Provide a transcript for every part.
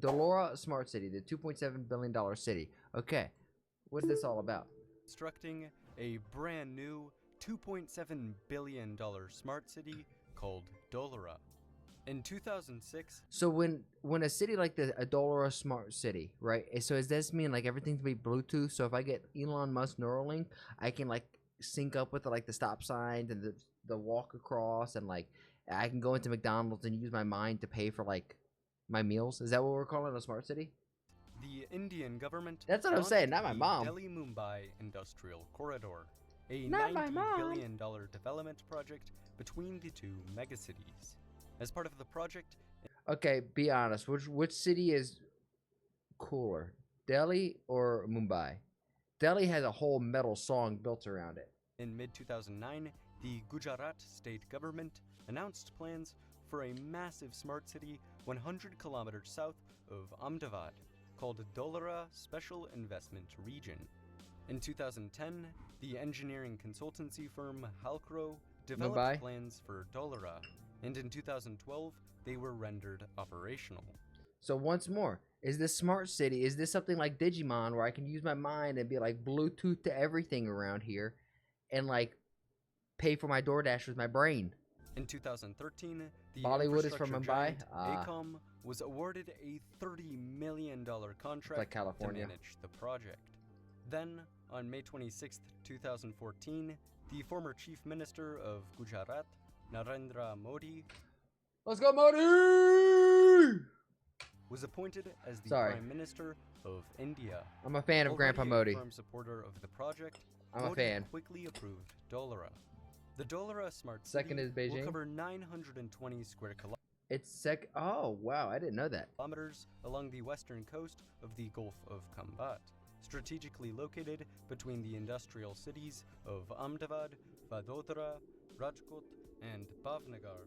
Dholera Smart City, the $2.7 billion city. Okay, what's this all about? Constructing a brand new $2.7 billion smart city called Dholera. In 2006, So when a city like the a Dholera Smart City, right? So does this mean like everything to be Bluetooth? So if I get Elon Musk Neuralink, I can like sync up with like the stop signs and the walk across, and like I can go into McDonald's and use my mind to pay for like my meals. Is that what we're calling a smart city? the Indian government That's what I'm launched saying, not my the mom. Delhi-Mumbai Industrial Corridor, a Not my $90 mom. billion development project between the two megacities. As part of the project, Okay, be honest. Which city is cooler, Delhi or Mumbai? Delhi has a whole metal song built around it. in mid-2009, the Gujarat state government announced plans for a massive smart city 100 kilometers south of Ahmedabad called Dholera Special Investment Region. In 2010, the engineering consultancy firm Halcro developed Mumbai? plans for Dholera, and in 2012, they were rendered operational. So once more, is this smart city? Is this something like Digimon where I can use my mind and be like Bluetooth to everything around here, and like pay for my DoorDash with my brain? In 2013, the Bollywood is from infrastructure Mumbai? giant AECOM was awarded a $30 million contract like California. to manage the project. Then, on May 26, 2014, the former Chief Minister of Gujarat, Narendra Modi, Let's go, Modi! was appointed as the Sorry. Prime Minister of India. I'm a fan of Already Grandpa a Modi. firm supporter of the project, I'm a Modi fan. quickly approved Dholera. The Dholera Smart Second City is Beijing. will cover 920 square It's Oh, wow, I didn't know that. kilometers along the western coast of the Gulf of Khambat, strategically located between the industrial cities of Ahmedabad, Vadodara, Rajkot, and Bhavnagar.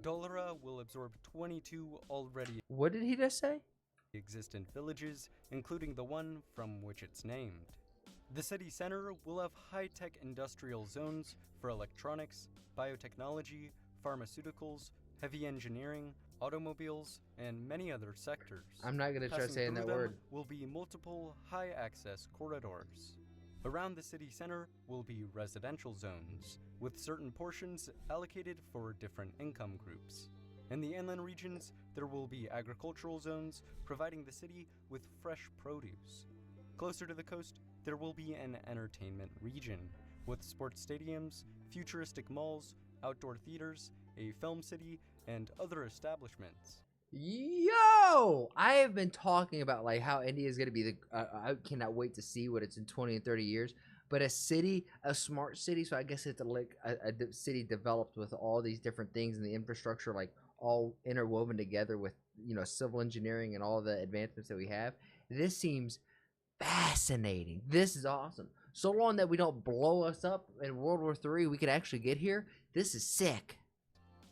Dholera will absorb 22 already What did he just say? existent villages, including the one from which it's named. The city center will have high-tech industrial zones for electronics, biotechnology, pharmaceuticals, heavy engineering, automobiles, and many other sectors. I'm not gonna try Passing saying through that them word. will be multiple high-access corridors. Around the city center will be residential zones, with certain portions allocated for different income groups. In the inland regions, there will be agricultural zones, providing the city with fresh produce. Closer to the coast, there will be an entertainment region, with sports stadiums, futuristic malls, outdoor theaters, a film city, and other establishments. Yo! I have been talking about like how India is gonna be the. I cannot wait to see what it's in 20 and 30 years. But a city, a smart city, so I guess it's like a city developed with all these different things and the infrastructure like all interwoven together with civil engineering and all the advancements that we have. This seems fascinating. This is awesome. So long that we don't blow us up in World War III, we could actually get here. This is sick.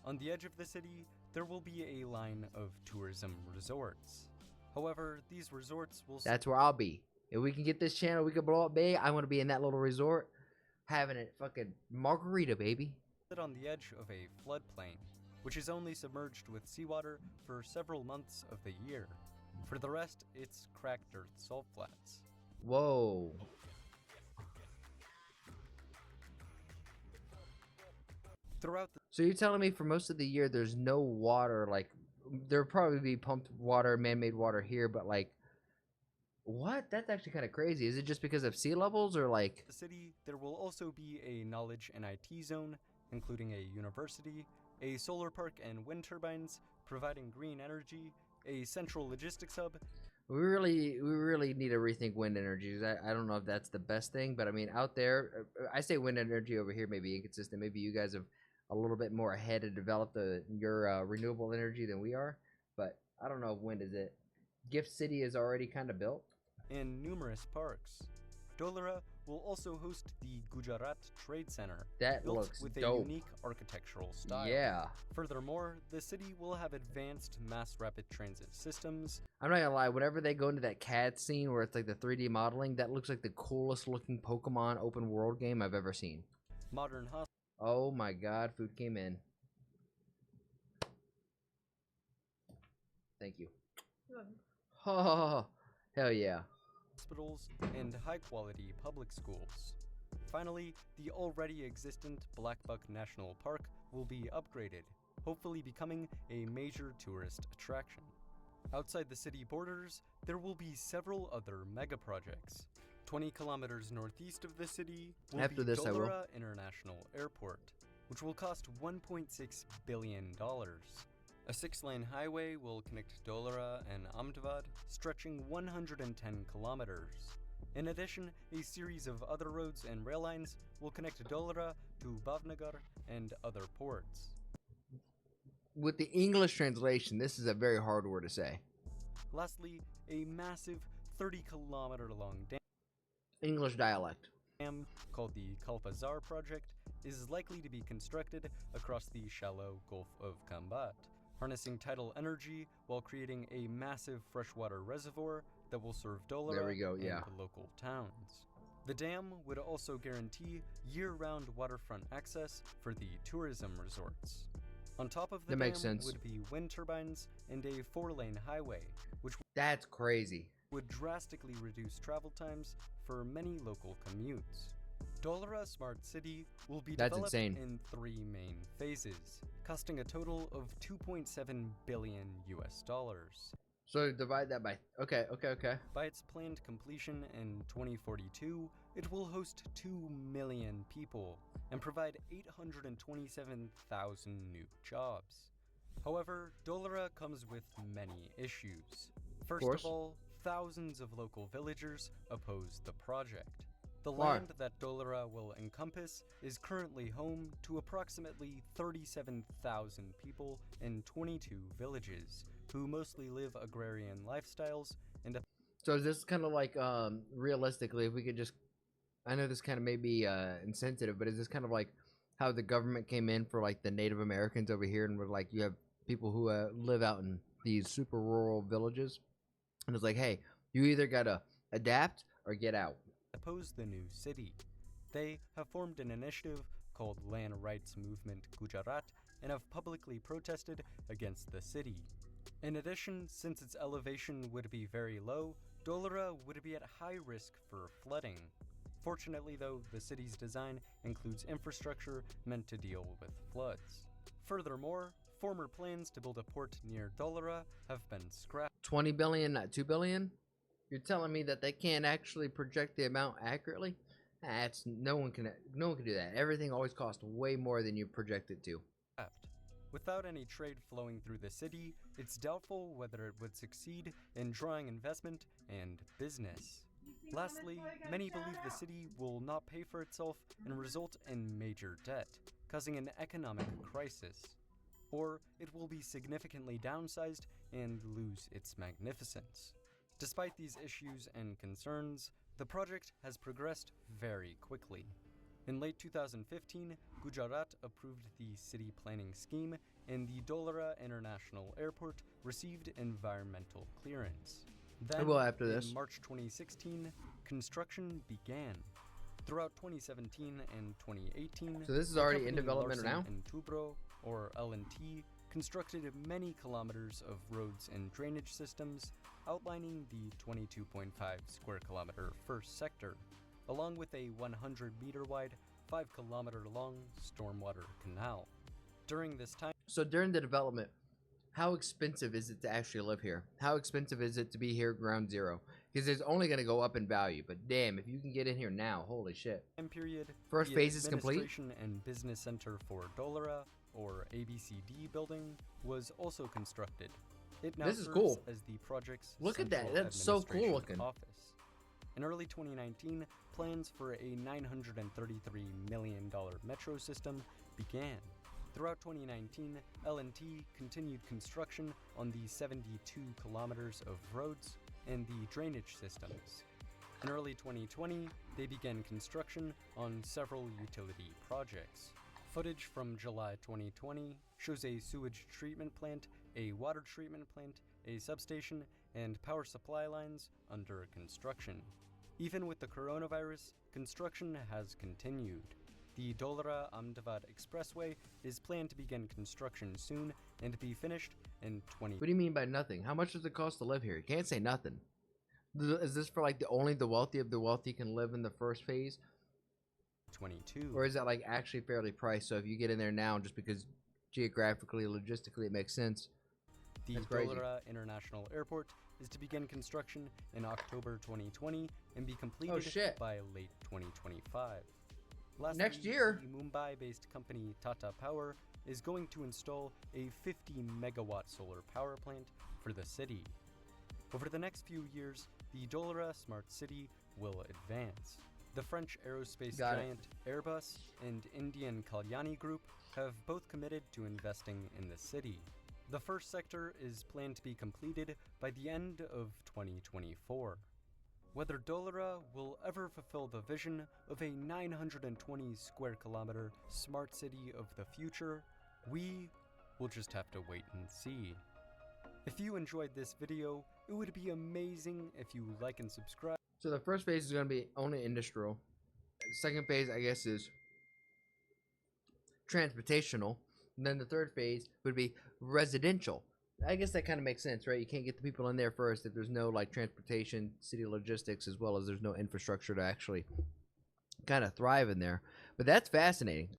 On the edge of the city, there will be a line of tourism resorts. However, these resorts will That's where I'll be. If we can get this channel, we can blow up big. I want to be in that little resort, having a fucking margarita, baby. sit on the edge of a floodplain, which is only submerged with seawater for several months of the year. For the rest, it's cracked dirt salt flats. Whoa. Throughout the So you're telling me for most of the year there's no water, like there'll probably be pumped water, man-made water here, but like what? That's actually kind of crazy. Is it just because of sea levels or like city, there will also be a knowledge and IT zone, including a university, a solar park and wind turbines, providing green energy, a central logistics hub. we really need to rethink wind energy. I don't know if that's the best thing, but I mean out there, I say wind energy over here may be inconsistent. Maybe you guys have a little bit more ahead and developed your renewable energy than we are, but I don't know if wind is it. Gift City is already kind of built. And numerous parks. Dholera will also host the Gujarat Trade Center, That built looks with a dope. unique architectural style. Yeah. Furthermore, the city will have advanced mass rapid transit systems, I'm not gonna lie, whenever they go into that CAD scene where it's like the 3D modeling, that looks like the coolest looking Pokemon open world game I've ever seen. modern hospitals, Oh my god, food came in. Thank you. Oh, hell yeah. Hospitals, and high-quality public schools. Finally, the already existent Blackbuck National Park will be upgraded, hopefully becoming a major tourist attraction. Outside the city borders, there will be several other mega projects. 20 kilometers northeast of the city will After be this, I will. Dholera International Airport, which will cost $1.6 billion. A 6-lane highway will connect Dholera and Ahmedabad, stretching 110 kilometers. In addition, a series of other roads and rail lines will connect Dholera to Bhavnagar and other ports. With the English translation, this is a very hard word to say. Lastly, a massive 30-kilometer-long English dialect. dam called the Kalpazar Project is likely to be constructed across the shallow Gulf of Kambat, harnessing tidal energy while creating a massive freshwater reservoir that will serve Dholera There we go, yeah. and local towns. The dam would also guarantee year-round waterfront access for the tourism resorts. On top of the That dam makes sense. would be wind turbines and a 4-lane highway, which That's crazy. would drastically reduce travel times for many local commutes. Dholera Smart City will be That's developed insane. in 3 main phases, costing a total of $2.7 billion US dollars. So divide that by. Okay. By its planned completion in 2042, it will host 2 million people and provide 827,000 new jobs. However, Dholera comes with many issues. First of all, thousands of local villagers oppose the project. The Why? land that Dholera will encompass is currently home to approximately 37,000 people in 22 villages, who mostly live agrarian lifestyles and So is this kind of like realistically, if we could just, I know this kind of may be insensitive, but is this kind of like how the government came in for like the Native Americans over here, and we're like, you have people who live out in these super rural villages, and it's like, hey, you either gotta adapt or get out. oppose the new city. They have formed an initiative called Land Rights Movement Gujarat and have publicly protested against the city. In addition, since its elevation would be very low, Dholera would be at high risk for flooding. Fortunately though, the city's design includes infrastructure meant to deal with floods. Furthermore, former plans to build a port near Dholera have been scrapped. 20 billion, not 2 billion. You're telling me that they can't actually project the amount accurately? That's no one can do that. Everything always costs way more than you project it to. Without any trade flowing through the city, it's doubtful whether it would succeed in drawing investment and business. Lastly, many believe the city will not pay for itself and result in major debt, causing an economic crisis. Or it will be significantly downsized and lose its magnificence. Despite these issues and concerns, the project has progressed very quickly. In late 2015, Gujarat approved the city planning scheme and the Dholera International Airport received environmental clearance. Then, will after this. in March 2016, construction began. Throughout 2017 and 2018, So this is the already in company development Larsen now? and Toubro, or L&T, constructed many kilometers of roads and drainage systems, outlining the 22.5 square kilometer first sector, along with a 100-meter wide, 5-kilometer long stormwater canal. During this time, So during the development, how expensive is it to actually live here? How expensive is it to be here ground zero? Because it's only going to go up in value. But damn, if you can get in here now, holy shit. period, First the phase is complete? Administration and Business Center for Dholera, or ABCD building, was also constructed. It now This is serves cool. as the project's Look at that. central That's so cool administration looking. office. In early 2019, plans for a $933 million metro system began. Throughout 2019, L&T continued construction on the 72 kilometers of roads and the drainage systems. In early 2020, they began construction on several utility projects. Footage from July 2020 shows a sewage treatment plant, a water treatment plant, a substation, and power supply lines under construction. Even with the coronavirus, construction has continued. The Dholera-Ahmedabad Expressway is planned to begin construction soon and be finished in 20. What do you mean by nothing? How much does it cost to live here? You can't say nothing. Is this for like only the wealthy of the wealthy can live in the first phase? 22. Or is that like actually fairly priced? So if you get in there now, just because geographically, logistically, it makes sense. The That's crazy. Dholera International Airport is to begin construction in October 2020 and be completed by late 2025. Lastly, Next year. The Mumbai-based company Tata Power is going to install a 50-megawatt solar power plant for the city. Over the next few years, the Dholera Smart City will advance. The French aerospace giant Airbus and Indian Kalyani Group have both committed to investing in the city. The first sector is planned to be completed by the end of 2024. Whether Dholera will ever fulfill the vision of a 920 square kilometer smart city of the future, we will just have to wait and see. If you enjoyed this video, it would be amazing if you like and subscribe. So the first phase is going to be only industrial. Second phase, I guess, is transportational. And then the third phase would be residential. I guess that kind of makes sense, right? You can't get the people in there first if there's no like transportation, city logistics, as well as there's no infrastructure to actually kind of thrive in there. But that's fascinating.